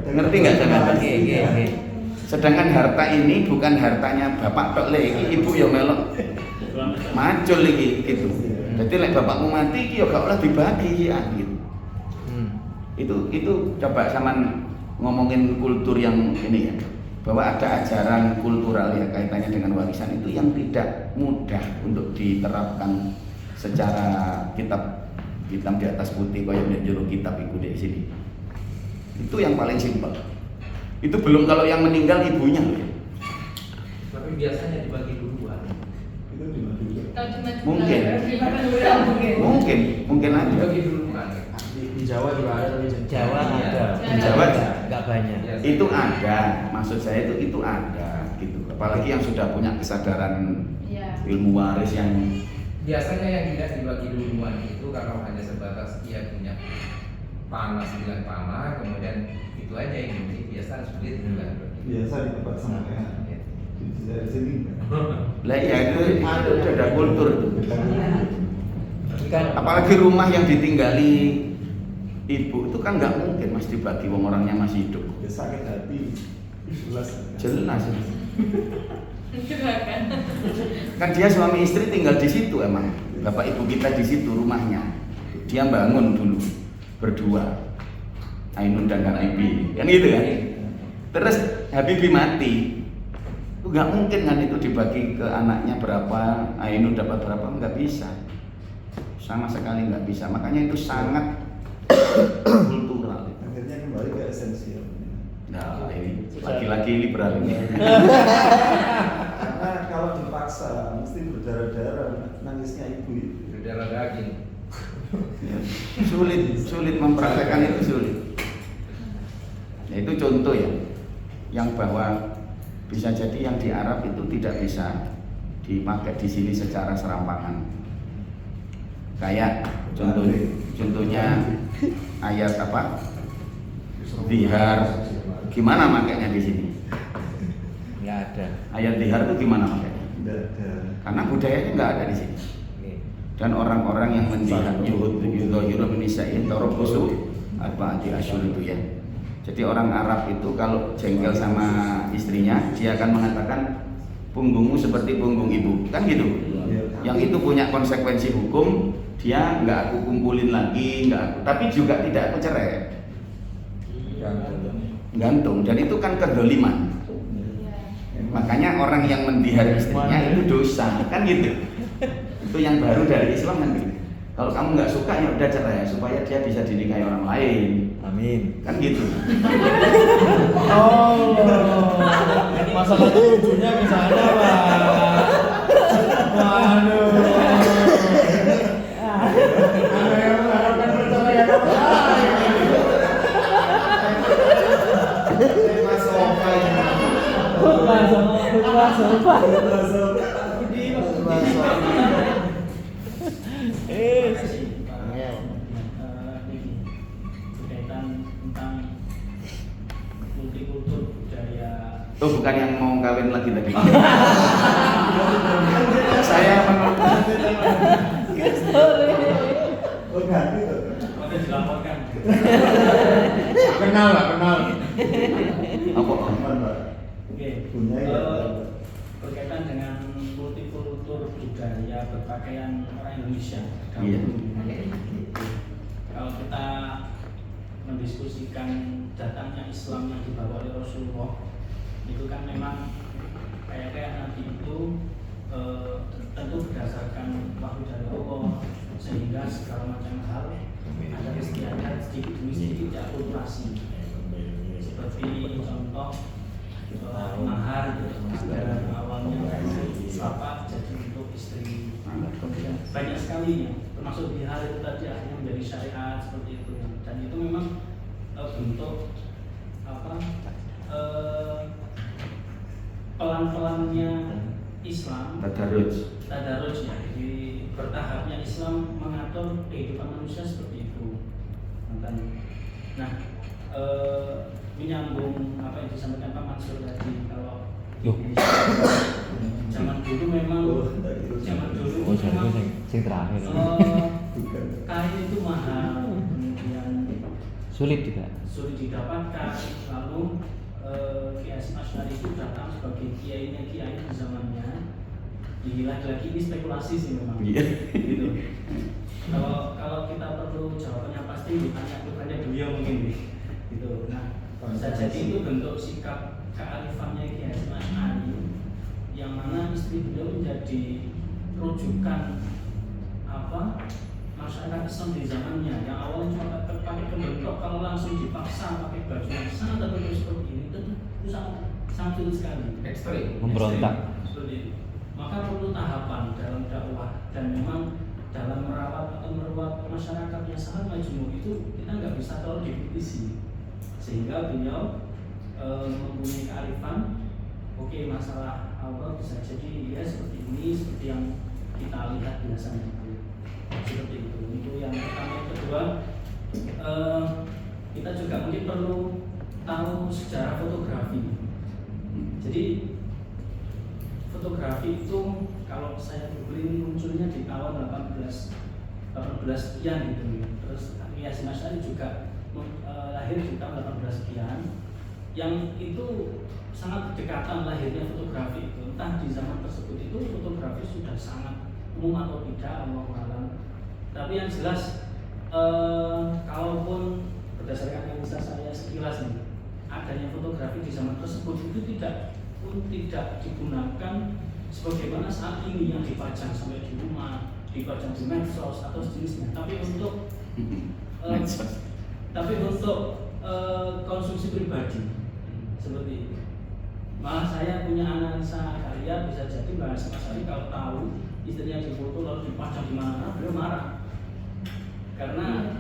Ngerti nggak sampean? Oke. Sedangkan harta ini bukan hartanya bapak tok lagi, ibu ya melok macul lagi gitu. Jadi lek bapakmu mati ki ya gak oleh dibagi ya gitu. Itu coba sampean ngomongin kultur yang ini ya. Bahwa ada ajaran kultural ya kaitannya dengan warisan itu yang tidak mudah untuk diterapkan secara kitab hitam di atas putih kayak di juru kitab itu di sini. Itu yang paling simpel. Itu belum kalau yang meninggal ibunya loh ya. Tapi biasanya dibagi duluan. Itu di mana dulu? Mungkin aja. Dibagi duluan. Di Jawa juga ada tapi Jawa ada. Di Jawa nggak banyak. itu ada, maksud saya itu ada gitu. Apalagi yang sudah punya kesadaran ilmu waris yang Biasanya yang tidak dibagi duluan itu kalau hanya sebatas dia punya panah 9 panah, kemudian itu aja yang dimiliki, biasa sulit juga. Biasa di tempat sama kayak di sini. lah ya itu ada kultur tuh. Kan Apalagi rumah yang ditinggali ibu itu kan nggak mungkin mas dibagi wong orangnya masih hidup. Ya sakit hati. Jelas. Kan dia suami istri tinggal di situ emang. Bapak ibu kita di situ rumahnya. Dia bangun dulu berdua. Ainun dan Kang Ibi. Kan gitu kan? Terus Habibie mati. Itu nggak mungkin kan itu dibagi ke anaknya berapa, Ainun dapat berapa, nggak bisa. Sama sekali nggak bisa. Makanya itu sangat kultural. Akhirnya kembali ke esensial. Nah, ini laki-laki liberal ini. Karena kalau dipaksa mesti berdarah-darah nangisnya ibu itu. Berdarah daging. Ya, sulit mempraktekkan itu sulit. Ya, itu contoh ya, yang bahwa bisa jadi yang di Arab itu tidak bisa dipakai di sini secara serampangan. Kayak contohnya ayat apa? Dihar, gimana makainya di sini? nggak ada. Ayat dihar itu gimana makainya? Tidak ada. Karena budayanya nggak ada di sini. Oke. Dan orang-orang yang mendihar yuhud nisa'in tarabusu arba'ati asyhur itu ya. Jadi orang Arab itu kalau jengkel sama istrinya, dia akan mengatakan punggungmu seperti punggung ibu, kan gitu. Yang itu punya konsekuensi hukum, dia nggak aku kumpulin lagi, nggak aku, tapi juga tidak aku cerai. Gantung, dan itu kan kedoliman. Makanya orang yang mendihar istrinya itu dosa, kan gitu. Itu yang baru dari Islam kan gitu. Kalau kamu nggak suka ya udah cerai supaya dia bisa dinikahi orang lain. Amin. Kan gitu. Oh, masalah ujungnya ke sana, Pak. Waduh. Ada yang mengharapkan perceraian apa? Oh, bukan yang mau kawin lagi tadi. Saya Oh ganti tuh. Oke, dilaporkan. Kenal lah, kenal. apa? Aman Pak. Oke. Punya ya. Berkaitan dengan multikultur budaya berpakaian orang Indonesia. Iya. Kalau kita mendiskusikan datangnya Islam yang dibawa oleh Rasulullah, itu kan memang kayak Nabi itu tentu berdasarkan wahyu dari Allah, sehingga segala macam hal ada istiadat sedikit demi sedikit diakulturasi. Seperti contoh mahar ada awalnya apa jadi untuk istri, banyak sekali termasuk bihar itu tadi akhirnya menjadi syariat seperti itu, dan itu memang bentuk apa pelan-pelannya Islam tadarruj ya, di bertahapnya Islam mengatur kehidupan manusia seperti itu. Nah, menyambung apa yang disampaikan Pak Mansur tadi, kalau di zaman dulu memang sing terakhir. Kain itu mahal, kemudian Sulit juga. sulit didapatkan. Lalu Kiai Hasyim Asy'ari itu datang sebagai kiainya kiai di zamannya. Lagi-lagi ini spekulasi sih memang. Gitu. Kalau kita perlu jawabannya pasti ditanya beliau mungkin gitu. Nah, bisa jadi itu bentuk sikap kearifannya Kiai Hasyim Asy'ari, yang mana istri beliau menjadi rujukan masyarakat Islam di zamannya, yang awalnya cuma pakai kebentuk, kalau langsung dipaksa pakai baju yang sangat tertutup seperti ini, itu sangat sulit sekali. Ekstrim. Memberontak. Maka perlu tahapan dalam dakwah, dan memang dalam merawat atau merawat masyarakat yang sangat majmuk itu kita nggak bisa terlalu dikritisi, sehingga beliau mempunyai kearifan. Oke, masalah Allah bisa jadi ya seperti ini, seperti yang kita lihat biasanya seperti itu. Itu yang pertama. Yang kedua, kita juga mungkin perlu tahu sejarah fotografi. Jadi fotografi itu kalau saya googling munculnya di tahun 18 sekian gitu. Terus Kiai Hasyim Asy'ari juga lahir di tahun 18 sekian, yang itu sangat berdekatan lahirnya fotografi itu. Entah di zaman tersebut itu fotografi sudah sangat umum atau tidak, Allahu a'lam. Tapi yang jelas kalaupun berdasarkan analisa saya sekilas nih, adanya fotografi di zaman tersebut itu tidak digunakan sebagaimana saat ini yang dipajang sampai di rumah, dipajang di medsos atau sejenisnya, tapi untuk konsumsi pribadi seperti itu. Malah saya punya analisa karya, bisa jadi Mbak Hasyim Asy'ari kalau tahu istrinya difoto lalu dipajang di mana, beliau marah karena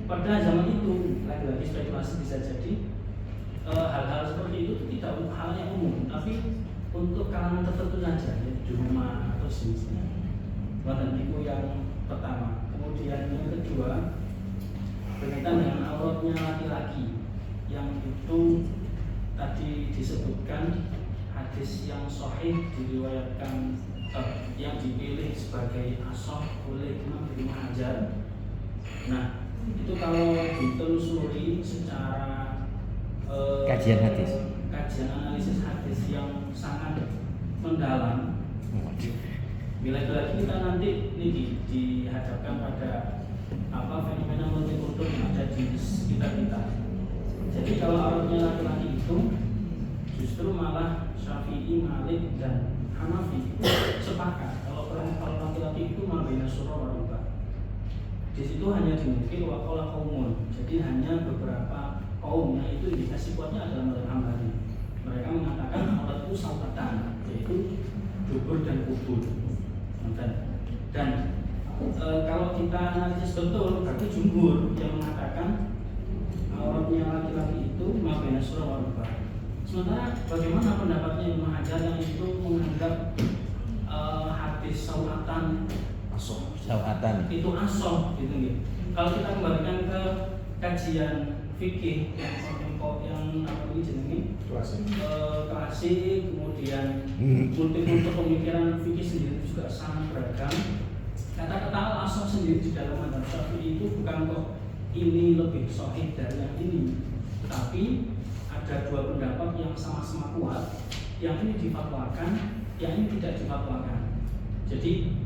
pada zaman itu, lagi-lagi spekulasi, bisa jadi hal-hal seperti itu tidak hal yang umum, tapi untuk kalangan tertentu saja, ya, di rumah atau sejenisnya. Dan itu yang pertama. Kemudian yang kedua, berkaitan dengan auratnya laki-laki, yang itu tadi disebutkan hadis yang sahih diriwayatkan yang dipilih sebagai ashah oleh Imam Ibnu Hajar. Nah, itu kalau ditelusuri secara kajian analisis hadis yang sangat mendalam, bila lagi kita nanti ini dihadapkan pada fenomena multikultur yang ada di sekitar kita. Jadi kalau auratnya laki-laki itu justru malah Syafi'i, Malik, dan Hanafi sepakat kalau laki-laki itu mabena surah wa rubah. Di situ hanya dinukil waqala qaumun. Jadi hanya beberapa kaum yang itu indikasi kuatnya adalah mazhab Hambali. Mereka mengatakan aurat itu sautatan, yaitu dubur dan kubur. Dan kalau kita analisis betul, berarti jumhur yang mengatakan auratnya laki-laki itu mabena surah wa rubah. Sementara bagaimana pendapatnya Ibnu Hajar yang itu menganggap hadis sautatan itu asoh gitu. Kalau kita kembalikan ke kajian fikih yang apa ini jenenge Klasik. klasik, kemudian multikultur pemikiran fikih sendiri juga sangat beragam. Kata-kata al-asah sendiri di dalam mazhab Syafi'i itu bukan kok ini lebih sahih dari yang ini, tapi ada dua pendapat yang sama-sama kuat, yang ini difatwakan, yang ini tidak difatwakan. Jadi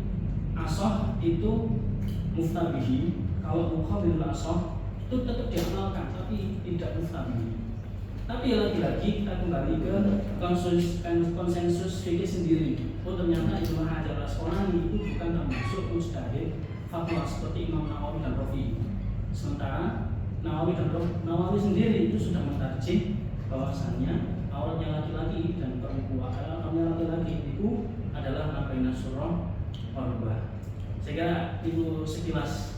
asah itu muftabihi, kalau mukhabilul asah itu tetap diamalkan tapi tidak muftabihi. Tapi lagi-lagi kita kembali ke konsensus fikih sendiri. Oh ternyata Ibnu Hajar Al-Asqalani itu bukan termasuk mujtahid fatwa seperti Imam Nawawi dan Rafi'i. Sementara Nawawi sendiri itu sudah mentarjih bahwasannya auratnya laki-laki dan perempuan, auratnya laki-laki itu adalah nabaina surah warubah. Saya kira itu sekilas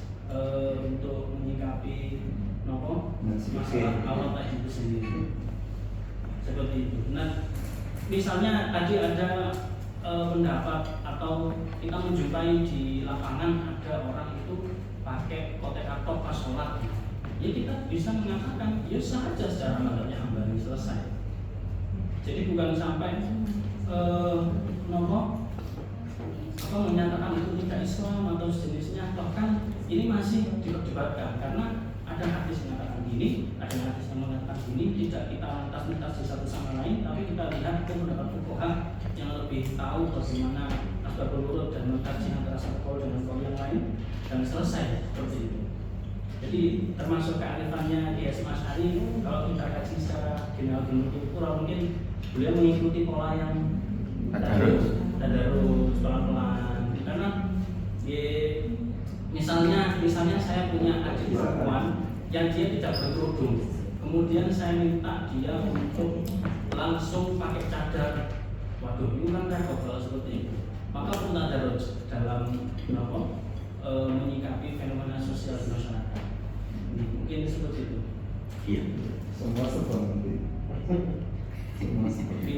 untuk menyikapi masalah aurat tadi itu sendiri. Seperti itu. Nah, misalnya tadi ada pendapat atau kita menjumpai di lapangan ada orang itu pakai kotek karton pas sholat, ya kita bisa mengatakan ya sah saja secara mazhabnya Hambali, selesai. Jadi bukan sampai menyatakan itu tidak Islam atau sejenisnya, bahkan ini masih diperdebatkan karena ada hadis yang mengatakan ini, ada hadis yang mengatakan ini, tidak kita lantas-lantas di satu sama lain, tapi kita lihat itu pendapat fuqaha yang lebih tahu bagaimana asbabul wurud dan mengkaji antara satu kaul dengan kaul yang lain, dan selesai seperti itu. Jadi termasuk kearifannya di Hasyim Asy'ari, kalau kita kaji secara general mungkin beliau mengikuti pola yang tadarus pelan-pelan, karena misalnya saya punya adik perempuan yang dia tidak berkerudung, kemudian saya minta dia untuk langsung pakai cadar, waduh itu kan repot kalau seperti itu. Maka pun tadarus dalam menyikapi fenomena sosial di masyarakat. Mungkin seperti itu. Iya. Semua seperti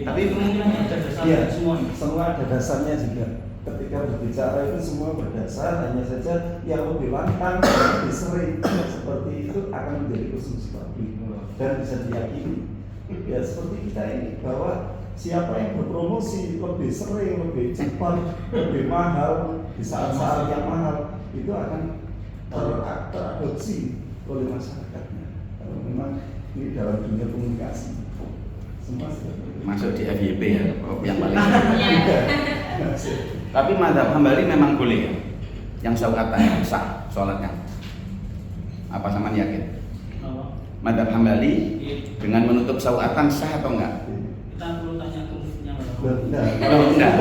Tapi kemudian ada dasarnya semua. Semua ada dasarnya juga. Ketika berbicara itu semua berdasar, hanya saja yang lebih lantang, lebih sering seperti itu akan menjadi konsumsi publik dan bisa diyakini. Ya seperti kita ini, bahwa siapa yang berpromosi lebih sering, lebih cepat, lebih mahal di saat-saat yang mahal itu akan teradopsi oleh masyarakatnya. Kalau memang ini dalam dunia komunikasi semua seperti itu. Masuk di FYP ya, yang paling. Tapi mazhab Hambali memang boleh ya, yang syau'atan sah sholatnya. Apa sama yakin? Mazhab Hambali dengan menutup syau'atan sah atau enggak? Kita perlu tanya ke muftinya. Enggak.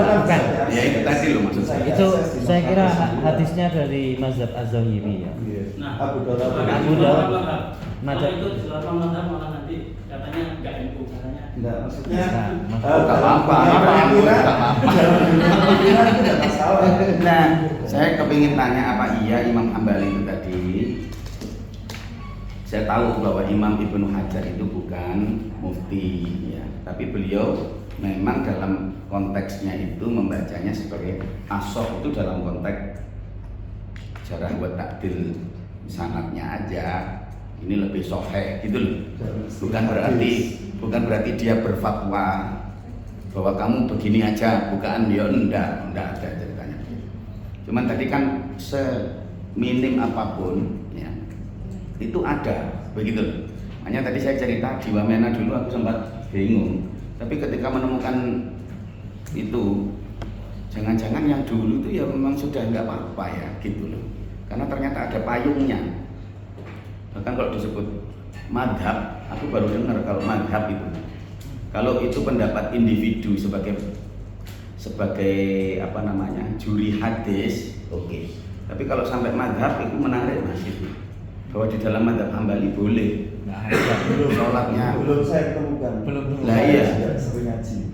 Ya itu tadi loh maksud saya. Itu saya kira hadisnya dari mazhab Az-Zahiri ya. Nah, Abu Dawud. Kalau itu di dalam mazhab malah nanti katanya enggak NU katanya. Enggak, maksudnya Enggak apa-apa. Nah, saya kepingin tanya apa iya Imam Hambali itu tadi. Saya tahu bahwa Imam Ibnu Hajar itu bukan mufti ya, tapi beliau memang dalam konteksnya itu membacanya sebagai asah itu dalam konteks jarah wa ta'dil sanadnya aja. Ini lebih sahih gitu loh. Bukan berarti dia berfatwa bahwa kamu begini aja, bukan dia enggak ada ceritanya. Cuman tadi kan seminim apapun ya, itu ada begitu loh. Hanya tadi saya cerita di Wamena dulu aku sempat bingung. Tapi ketika menemukan itu, jangan-jangan yang dulu itu ya memang sudah enggak apa-apa ya gitu loh. Karena ternyata ada payungnya. Bahkan kalau disebut madhab, aku baru dengar kalau madhab itu, kalau itu pendapat individu sebagai apa namanya juri hadis, oke. Tapi kalau sampai madhab itu menarik mas itu, bahwa di dalam madhab Hambali boleh. Belum sholatnya. Belum saya temukan. Belum. Lah iya. Saya sering ngaji.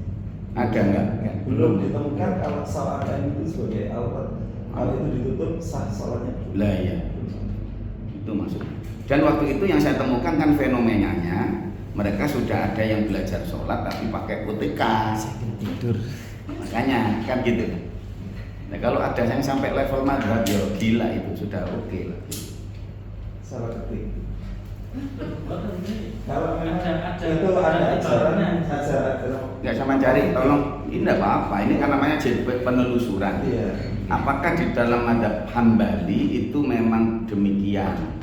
Ada enggak? Belum ditemukan kalau sholatnya itu sebagai aurat. Kalau itu ditutup sah sholatnya. Lah iya. Itu maksudnya. Dan waktu itu yang saya temukan kan fenomenanya mereka sudah ada yang belajar sholat tapi pakai UTK Tidur. makanya kan gitu. Nah kalau ada yang sampai level madhab ya gila itu sudah oke lah. Salah ketik. Kalau memang ada itu ada ajaran Nggak sama cari, tolong ini nggak apa-apa. Ini kan namanya penelusuran. Iya. Apakah di dalam madzhab Hambali itu memang demikian?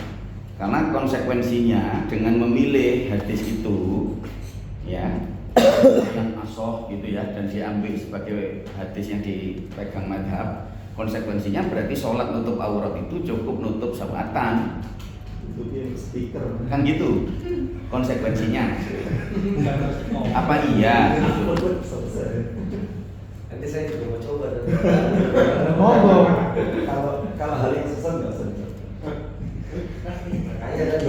Karena konsekuensinya dengan memilih hadis itu, ya, yang asoh gitu ya, dan diambil sebagai hadis yang dipegang madzhab, konsekuensinya berarti sholat nutup aurat itu cukup nutup sawatan. Tutupin speaker. Kan gitu konsekuensinya. Apa iya? Nanti saya juga mau coba. Ngomong. Kalau hal yang sesat nggak usah. Makanya kan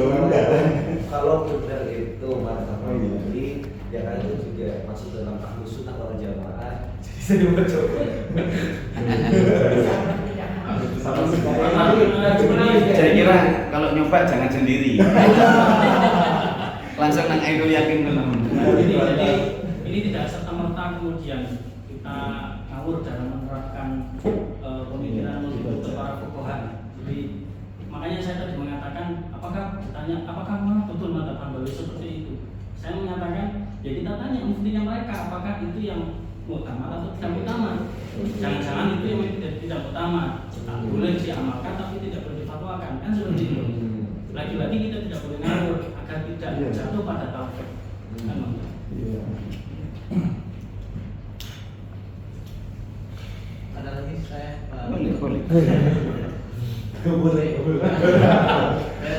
kalau benar itu mantap Hambali, ya kan itu juga masuk dalam ahlus sunnah wal jamaah. Jadi saya mau coba. Sama sekali. Saya kira kalau nyoba jangan sendiri. Langsung nang idol yakin teman. Jadi ini tidak serta-merta kemudian kita ngawur dalam menerapkan pemikiran multikultur para fuqaha. Jadi makanya saya tadi mengatakan apakah memang betul madzhab Hambali seperti itu? Saya mengatakan ya kita tanya muftinya mereka apakah itu yang utama atau tidak utama. Jangan-jangan itu yang tidak utama. Boleh diamalkan tapi tidak boleh difatwakan, kan seperti itu. Lagi-lagi kita tidak boleh ngawur agar tidak jatuh pada taufik. Iya. Ada lagi saya Boleh.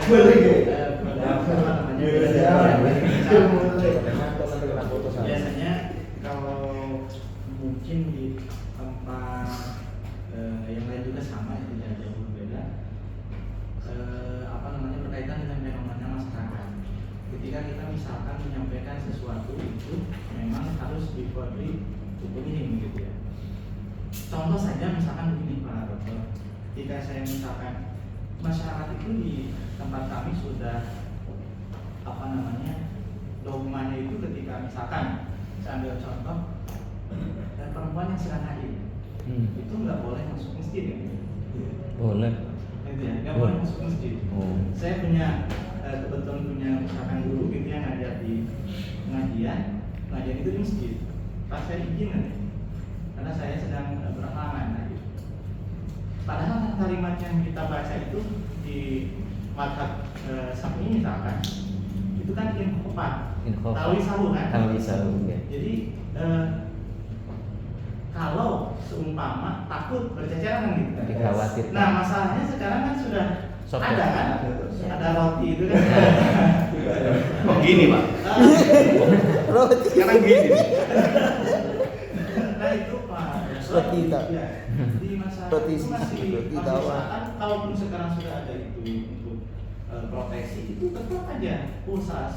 Boleh. Biasanya kalau mungkin di tempat yang lain juga sama ya, tidak jauh berbeda. Berkaitan dengan fenomena masyarakat. Ketika kita misalkan menyampaikan sesuatu itu memang harus diberi hukum ini gitu ya. Contoh saja misalkan begini Pak Dokter, ketika saya misalkan masyarakat itu di tempat kami sudah dogmanya itu ketika misalkan saya ambil contoh perempuan yang sedang haid itu nggak boleh masuk masjid ya? Boleh. Gitu ya, nggak boleh masuk masjid. Saya punya kebetulan punya misalkan guru gitu yang ngajar di pengajian itu di masjid. Pas saya izin nanti, karena saya sedang berhalangan. Padahal kalimat yang kita baca itu di madzhab Syafi'i misalkan itu kan inkhofat, tawisahu kan? Tawisahu, ya. Jadi kalau seumpama takut berceceran gitu kan? Dikhawatirkan. Nah masalahnya sekarang kan sudah Software. ada kan? Ada roti itu kan? Kok gini Pak? Roti. Sekarang gini. Nah itu Pak. Roti tak. Ya, di masa Roti itu masih roti tawar. kan kalaupun sekarang sudah ada itu untuk proteksi itu tetap aja usaha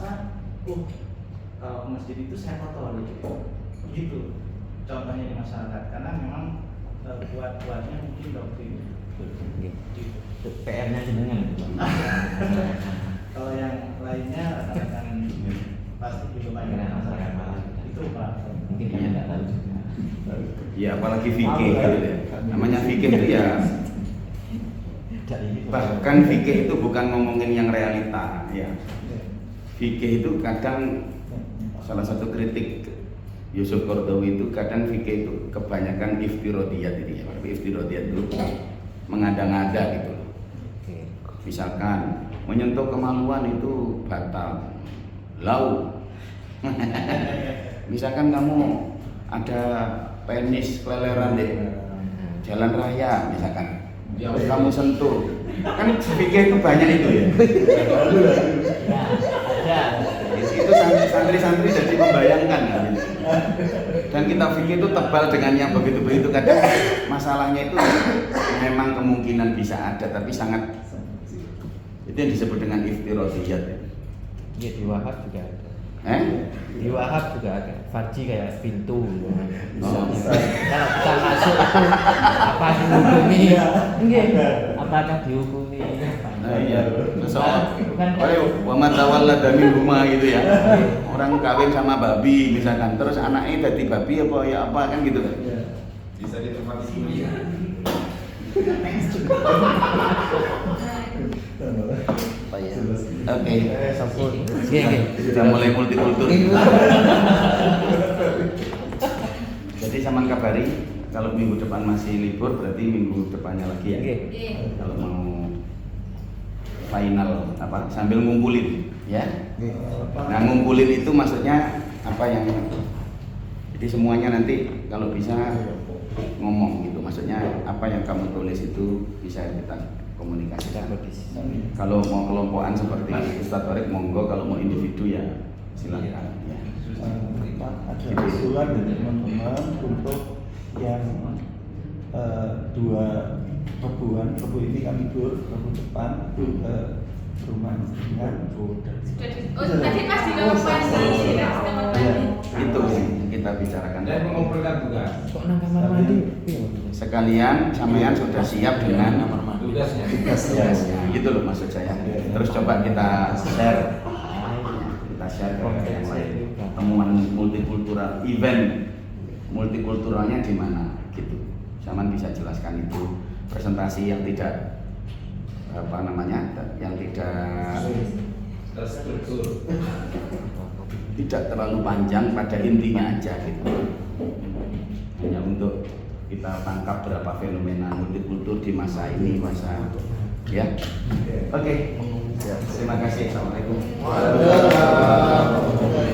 kalau ke masjid itu saya kotor gitu contohnya di masyarakat karena memang buat-buatnya mungkin doktrin gitu. PR-nya jenengan. Kalau yang lainnya rekan-rekan pasti juga banyak masyarakat itu Pak Mungkin dia nggak tahu. Ya apalagi fikih gitu ya. Namanya fikih itu ya bahkan fikih itu bukan ngomongin yang realita ya. Fikih itu kadang salah satu kritik Yusuf Qaradawi itu kadang fikih itu kebanyakan iftirodiyat ini ya. Iftirodiyat itu mengada-ngada gitu loh. Misalkan menyentuh kemaluan itu batal. Lau. Misalkan kamu ada penis keleleran di jalan raya misalkan. Terus kamu sentuh. Kan fikih itu banyak itu ya. Itu santri-santri jadi membayangkan kan, gitu. Dan kita fikir itu tebal dengan yang begitu-begitu. Kadang masalahnya itu memang kemungkinan bisa ada tapi sangat itu yang disebut dengan iftirodiyat ya. Iya, di Wahab juga ada. Di Wahab juga ada. Farji kayak pintu. Kalau kita masuk itu apa dihukumi? Apakah dihukumi? Nah, iya. Soal waman tawalla dari rumah gitu ya. Orang kawin sama babi misalkan, terus anaknya jadi babi apa ya apa kan gitu kan. Bisa ditempati sini. Apa ya? Oke. Sampun. Sudah mulai multikultur. Jadi sama kabari kalau minggu depan masih libur berarti minggu depannya lagi ya. Kalau mau final apa sambil ngumpulin ya. Nah ngumpulin itu maksudnya apa yang jadi semuanya nanti kalau bisa ngomong gitu, maksudnya apa yang kamu tulis itu bisa kita komunikasikan. Kalau mau kelompokan seperti Ustadz Torik monggo, kalau mau individu ya silakan ya. Ada usulan dari teman-teman untuk yang dua rebu ini kami rebu depan ke rumah kan. Tadi Mas Dino Itu yang kita bicarakan. Dan mengumpulkan tugas. Kok nang kamar mandi? Sekalian sampean sudah siap dengan Tugasnya. tugasnya, gitu loh maksud saya. Terus coba kita share ke yang lain. Temuan multikultural, event multikulturalnya di mana, gitu. Saman bisa jelaskan itu. Presentasi yang tidak apa namanya, yang tidak Terstruktur. tidak terlalu panjang, pada intinya aja gitu. Hanya untuk kita tangkap berapa fenomena multikultur di masa ini, masa ya. Oke. Terima kasih. Assalamualaikum. Waalaikumsalam.